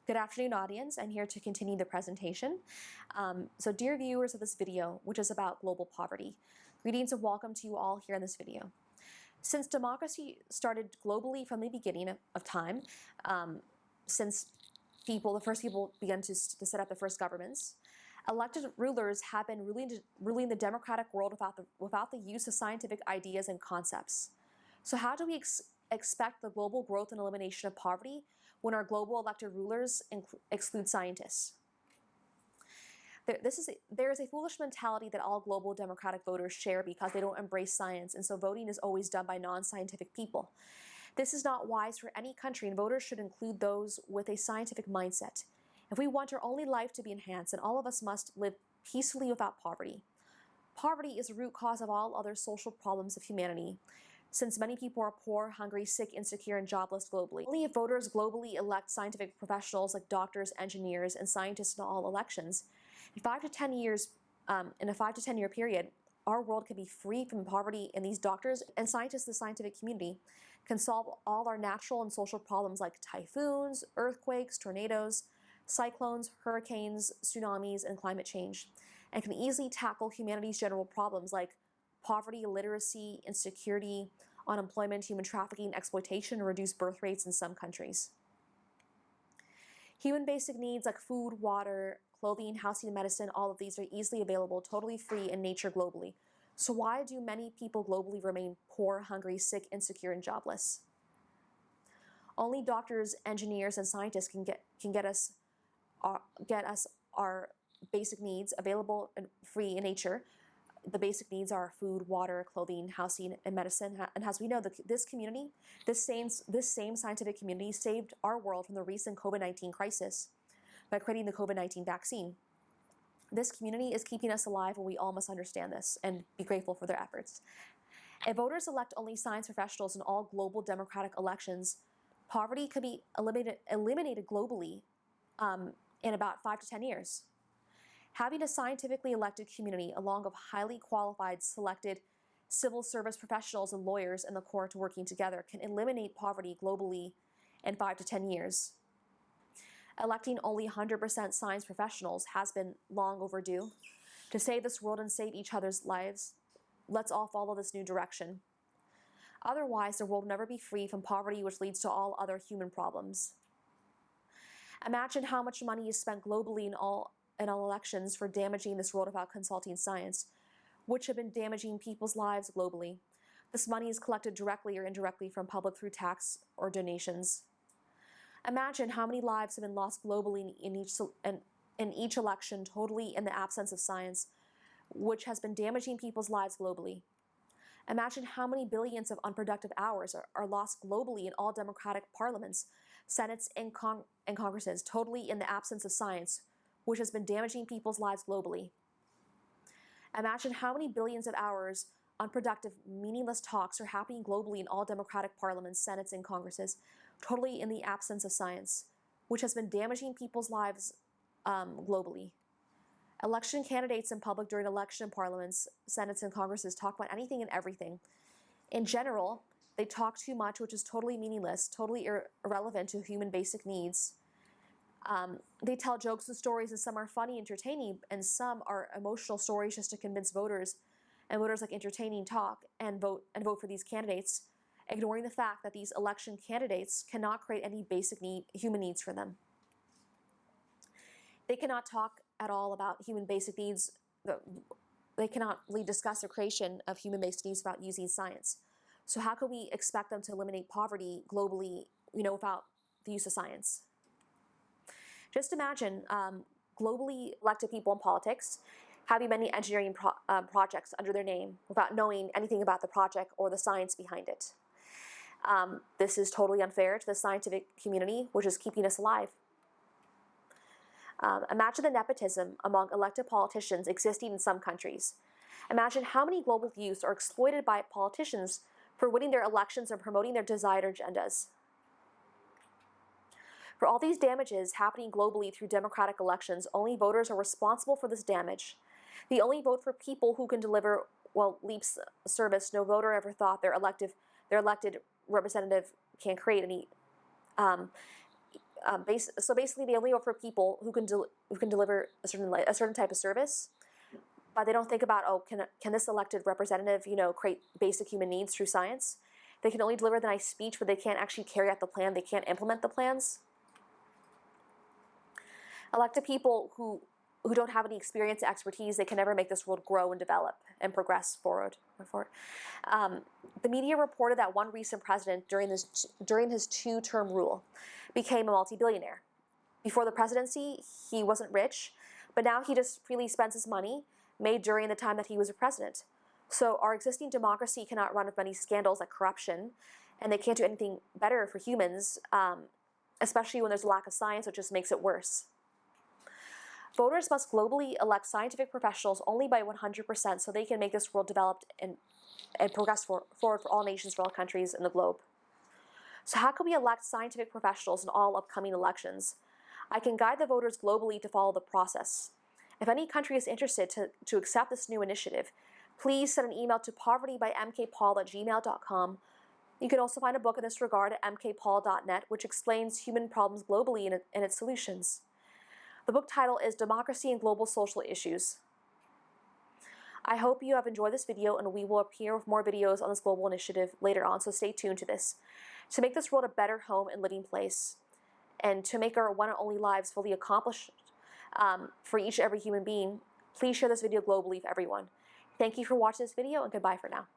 Good afternoon, audience. I'm here to continue the presentation. So dear viewers of this video, which is about global poverty, greetings and welcome to you all here in this video. Since democracy started globally from the beginning of time, since the first people began to set up the first governments, elected rulers have been ruling the democratic world without the use of scientific ideas and concepts. So how do we expect the global growth and elimination of poverty when our global elected rulers exclude scientists? There is a foolish mentality that all global democratic voters share because they don't embrace science, and so voting is always done by non-scientific people. This is not wise for any country, and voters should include those with a scientific mindset. If we want our only life to be enhanced, then all of us must live peacefully without poverty. Poverty is the root cause of all other social problems of humanity, since many people are poor, hungry, sick, insecure, and jobless globally. Only if voters globally elect scientific professionals like doctors, engineers, and scientists in all elections, in a 5 to 10 year period, our world can be free from poverty, and these doctors and scientists, the scientific community, can solve all our natural and social problems like typhoons, earthquakes, tornadoes, cyclones, hurricanes, tsunamis, and climate change, and can easily tackle humanity's general problems like poverty, illiteracy, insecurity, unemployment, human trafficking, exploitation, and reduced birth rates in some countries. Human basic needs like food, water, clothing, housing, and medicine, all of these are easily available, totally free in nature globally. So why do many people globally remain poor, hungry, sick, insecure, and jobless? Only doctors, engineers, and scientists can get us our basic needs available and free in nature. The basic needs are food, water, clothing, housing, and medicine. And as we know, this same scientific community saved our world from the recent COVID-19 crisis by creating the COVID-19 vaccine. This community is keeping us alive, and we all must understand this and be grateful for their efforts. If voters elect only science professionals in all global democratic elections, poverty could be eliminated globally in about 5 to 10 years. Having a scientifically elected community along with highly qualified, selected civil service professionals and lawyers in the court working together can eliminate poverty globally in 5 to 10 years. Electing only 100% science professionals has been long overdue. To save this world and save each other's lives, let's all follow this new direction. Otherwise, the world will never be free from poverty, which leads to all other human problems. Imagine how much money is spent globally in all elections for damaging this world without consulting science, which have been damaging people's lives globally. This money is collected directly or indirectly from public through tax or donations. Imagine how many lives have been lost globally in each election totally in the absence of science, which has been damaging people's lives globally. Imagine how many billions of unproductive hours are lost globally in all democratic parliaments, senates, and congresses, totally in the absence of science, which has been damaging people's lives globally. Imagine how many billions of hours unproductive, meaningless talks are happening globally in all democratic parliaments, senates, and congresses, totally in the absence of science, which has been damaging people's lives globally. Election candidates in public during election parliaments, senates, and congresses talk about anything and everything. In general, they talk too much, which is totally meaningless, totally irrelevant to human basic needs. They tell jokes and stories, and some are funny, entertaining, and some are emotional stories just to convince voters, and voters like entertaining talk and vote for these candidates, ignoring the fact that these election candidates cannot create any basic human needs for them. They cannot talk at all about human basic needs. They cannot really discuss the creation of human basic needs without using science. So how can we expect them to eliminate poverty globally, without the use of science? Just imagine globally elected people in politics having many engineering projects under their name without knowing anything about the project or the science behind it. This is totally unfair to the scientific community, which is keeping us alive. Imagine the nepotism among elected politicians existing in some countries. Imagine how many global youths are exploited by politicians for winning their elections and promoting their desired agendas. For all these damages happening globally through democratic elections, only voters are responsible for this damage. They only vote for people who can deliver, leap service. No voter ever thought their elected representative can create any So basically, they only offer people who can deliver a certain type of service, but they don't think about, oh, can this elected representative, create basic human needs through science? They can only deliver the nice speech, but they can't actually carry out the plan. They can't implement the plans. Elected people who don't have any experience, expertise, they can never make this world grow and develop and progress forward. The media reported that one recent president during his two-term rule became a multi-billionaire. Before the presidency, he wasn't rich, but now he just freely spends his money made during the time that he was a president. So our existing democracy cannot run with many scandals like corruption, and they can't do anything better for humans, especially when there's a lack of science, which just makes it worse. Voters must globally elect scientific professionals only by 100% so they can make this world developed and progress forward for all nations, for all countries in the globe. So how can we elect scientific professionals in all upcoming elections? I can guide the voters globally to follow the process. If any country is interested to accept this new initiative, please send an email to povertybymkpaul@gmail.com. You can also find a book in this regard at mkpaul.net, which explains human problems globally and its solutions. The book title is Democracy and Global Social Issues. I hope you have enjoyed this video, and we will appear with more videos on this global initiative later on, so stay tuned to this. To make this world a better home and living place, and to make our one and only lives fully accomplished for each and every human being, please share this video globally with everyone. Thank you for watching this video, and goodbye for now.